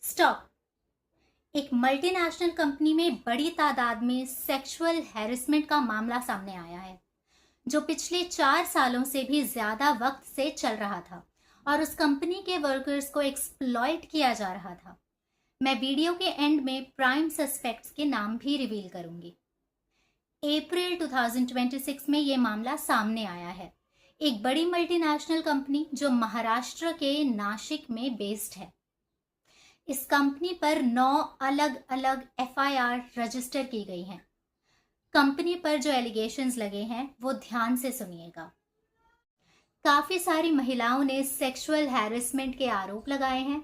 Stop. एक multinational company में बड़ी तादाद में सेक्सुअल हैरेसमेंट का मामला सामने आया है, जो पिछले 4 सालों से भी ज्यादा वक्त से चल रहा था और उस कंपनी के वर्कर्स को एक्सप्लॉइट किया जा रहा था। मैं वीडियो के एंड में प्राइम सस्पेक्ट्स के नाम भी रिवील करूंगी। अप्रैल 2026 में ये मामला सामने आया है। एक बड़ी मल्टीनेशनल कंपनी जो महाराष्ट्र के नासिक में बेस्ड है, इस कंपनी पर 9 अलग अलग एफआईआर रजिस्टर की गई हैं। कंपनी पर जो एलिगेशंस लगे हैं वो ध्यान से सुनिएगा। काफी सारी महिलाओं ने सेक्सुअल हैरेसमेंट के आरोप लगाए हैं।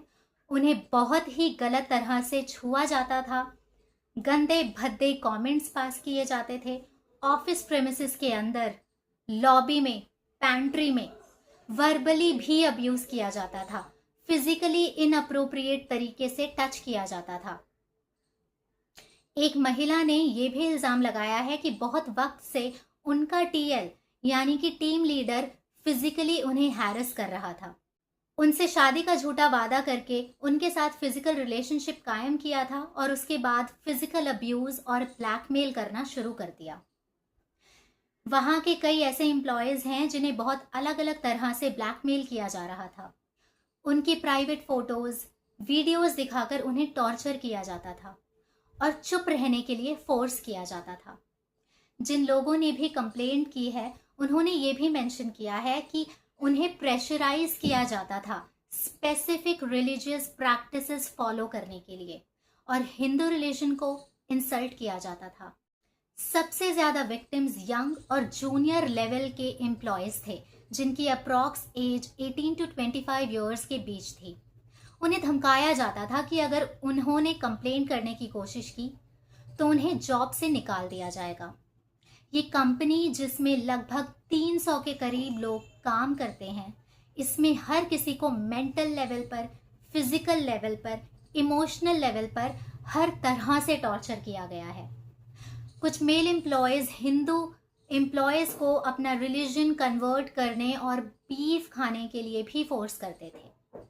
उन्हें बहुत ही गलत तरह से छुआ जाता था, गंदे भद्दे कमेंट्स पास किए जाते थे। ऑफिस प्रेमिसेस के अंदर, लॉबी में, पैंट्री में वर्बली भी अब्यूज किया जाता था, फिजिकली इनअप्रोप्रिएट तरीके से टच किया जाता था। एक महिला ने यह भी इल्जाम लगाया है कि बहुत वक्त से उनका टीएल यानी कि टीम लीडर फिजिकली उन्हें हैरेस कर रहा था। उनसे शादी का झूठा वादा करके उनके साथ फिजिकल रिलेशनशिप कायम किया था और उसके बाद फिजिकल अब्यूज और ब्लैकमेल करना शुरू कर दिया। वहां के कई ऐसे एम्प्लॉयज हैं जिन्हें बहुत अलग अलग तरह से ब्लैकमेल किया जा रहा था। उनकी प्राइवेट फोटोज, वीडियोस दिखाकर उन्हें टॉर्चर किया जाता था और चुप रहने के लिए फोर्स किया जाता था। जिन लोगों ने भी कंप्लेंट की है, उन्होंने ये भी मेंशन किया है कि उन्हें प्रेशराइज किया जाता था स्पेसिफिक रिलीजियस प्रैक्टिसेस फॉलो करने के लिए और हिंदू रिलीजन को इंसल्ट किया जाता था। सबसे ज्यादा विक्टिम्स यंग और जूनियर लेवल के एम्प्लॉयज थे, जिनकी अप्रॉक्स एज 18 to 25 ईयर्स के बीच थी। उन्हें धमकाया जाता था कि अगर उन्होंने कंप्लेंट करने की कोशिश की तो उन्हें जॉब से निकाल दिया जाएगा। ये कंपनी, जिसमें लगभग 300 के करीब लोग काम करते हैं, इसमें हर किसी को मेंटल लेवल पर, फिजिकल लेवल पर, इमोशनल लेवल पर हर तरह से टॉर्चर किया गया है। कुछ मेल एम्प्लॉयज हिंदू एम्प्लॉयज को अपना रिलीजन कन्वर्ट करने और बीफ खाने के लिए भी फोर्स करते थे।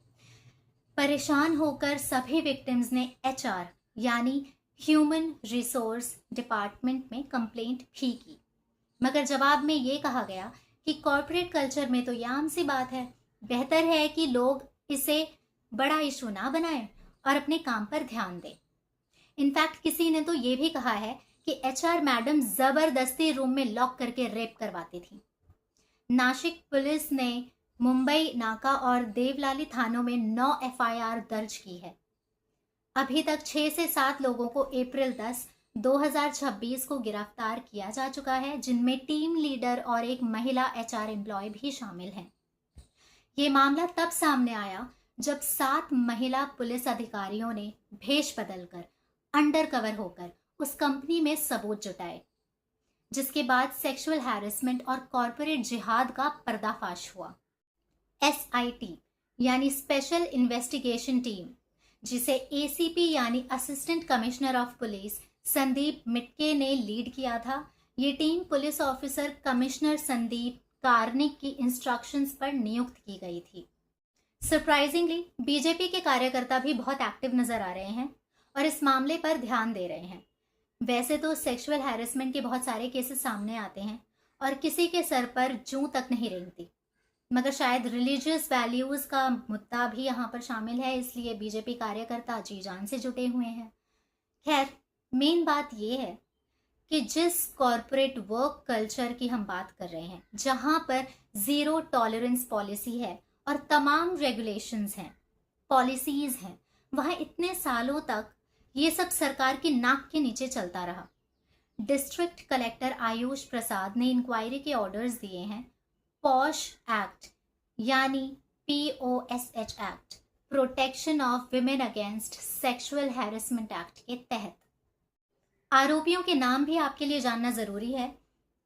परेशान होकर सभी विक्टिम्स ने एचआर यानी ह्यूमन रिसोर्स डिपार्टमेंट में कंप्लेंट भी की, मगर जवाब में ये कहा गया कि कॉर्पोरेट कल्चर में तो ये आम सी बात है, बेहतर है कि लोग इसे बड़ा इशू ना बनाएं और अपने काम पर ध्यान दें। इनफैक्ट किसी ने तो ये भी कहा है कि एचआर मैडम जबरदस्ती रूम में लॉक करके रेप करवाती थी। नासिक पुलिस ने मुंबई नाका और देवलाली थानों में 9 एफआईआर दर्ज की है। अभी तक 6 से 7 लोगों को अप्रैल 10, 2026 को गिरफ्तार किया जा चुका है, जिनमें टीम लीडर और एक महिला एचआर एम्प्लॉय भी शामिल हैं। ये मामला तब सामने आया जब 7 महिला पुलिस अधिकारियों ने भेष बदलकर, अंडर कवर होकर उस कंपनी में सबूत जुटाए, जिसके बाद सेक्सुअल हैरेसमेंट और कॉर्पोरेट जिहाद का पर्दाफाश हुआ। एसआईटी यानी स्पेशल इन्वेस्टिगेशन टीम, जिसे एसीपी यानी assistant commissioner of police Sandeep Mitke ने लीड किया था, ये team police officer commissioner Sandeep Karnik की इंस्ट्रक्शंस पर नियुक्त की गई थी। सरप्राइजिंगली बीजेपी के कार्यकर्ता भी बहुत एक्टिव नजर आ रहे हैं और इस मामले पर ध्यान दे रहे हैं। वैसे तो सेक्सुअल हैरेसमेंट के बहुत सारे केसेस सामने आते हैं और किसी के सर पर जूं तक नहीं रेंगती, मगर शायद रिलीजियस वैल्यूज का मुद्दा भी यहाँ पर शामिल है, इसलिए बीजेपी कार्यकर्ता जी जान से जुटे हुए हैं। खैर, मेन बात यह है कि जिस कॉरपोरेट वर्क कल्चर की हम बात कर रहे हैं, जहाँ पर जीरो टॉलरेंस पॉलिसी है और तमाम रेगुलेशंस हैं, पॉलिसीज हैं, वहाँ इतने सालों तक ये सब सरकार की नाक के नीचे चलता रहा। डिस्ट्रिक्ट कलेक्टर आयुष प्रसाद ने इंक्वायरी के ऑर्डर्स दिए हैं पॉश एक्ट यानी POSH act, protection of women against sexual harassment act के तहत। आरोपियों के नाम भी आपके लिए जानना जरूरी है।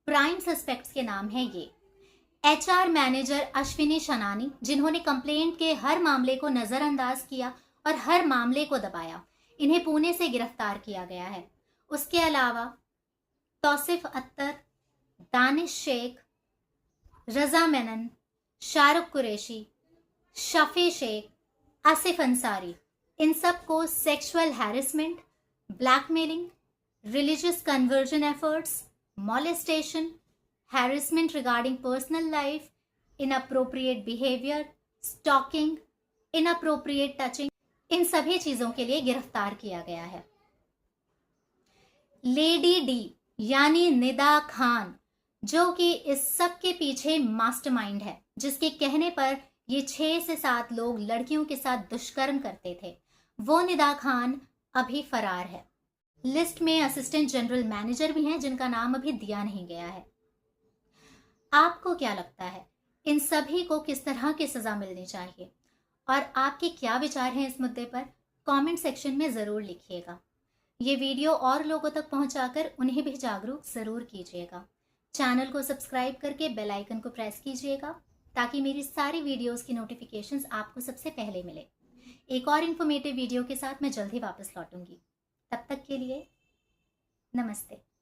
प्राइम सस्पेक्ट्स के नाम है ये एचआर मैनेजर अश्विनी शनानी, जिन्होंने कंप्लेंट के हर मामले को नजरअंदाज किया और हर मामले को दबाया। इन्हें पुणे से गिरफ्तार किया गया है। उसके अलावा तौसिफ अख्तर, दानिश शेख, रजा मेनन, शाहरुख कुरैशी, शफी शेख, आसिफ अंसारी इन सब को sexual harassment, blackmailing, religious conversion efforts, molestation, harassment regarding personal life, inappropriate behavior, stalking, inappropriate touching, इन सभी चीजों के लिए गिरफ्तार किया गया है। लेडी डी यानी निदा खान, जो कि इस सब के पीछे मास्टरमाइंड है, जिसके कहने पर ये 6 से 7 लोग लड़कियों के साथ दुष्कर्म करते थे, वो निदा खान अभी फरार है। लिस्ट में असिस्टेंट जनरल मैनेजर भी हैं जिनका नाम अभी दिया नहीं गया है। आपको क्या लगता है इन सभी को किस तरह की सजा मिलनी चाहिए, और आपके क्या विचार हैं इस मुद्दे पर? कमेंट सेक्शन में जरूर लिखिएगा। ये वीडियो और लोगों तक पहुंचाकर उन्हें भी जागरूक जरूर कीजिएगा। चैनल को सब्सक्राइब करके बेल आइकन को प्रेस कीजिएगा ताकि मेरी सारी वीडियोस की नोटिफिकेशंस आपको सबसे पहले मिले। एक और इन्फॉर्मेटिव वीडियो के साथ मैं जल्द ही वापस लौटूंगी। तब तक के लिए नमस्ते।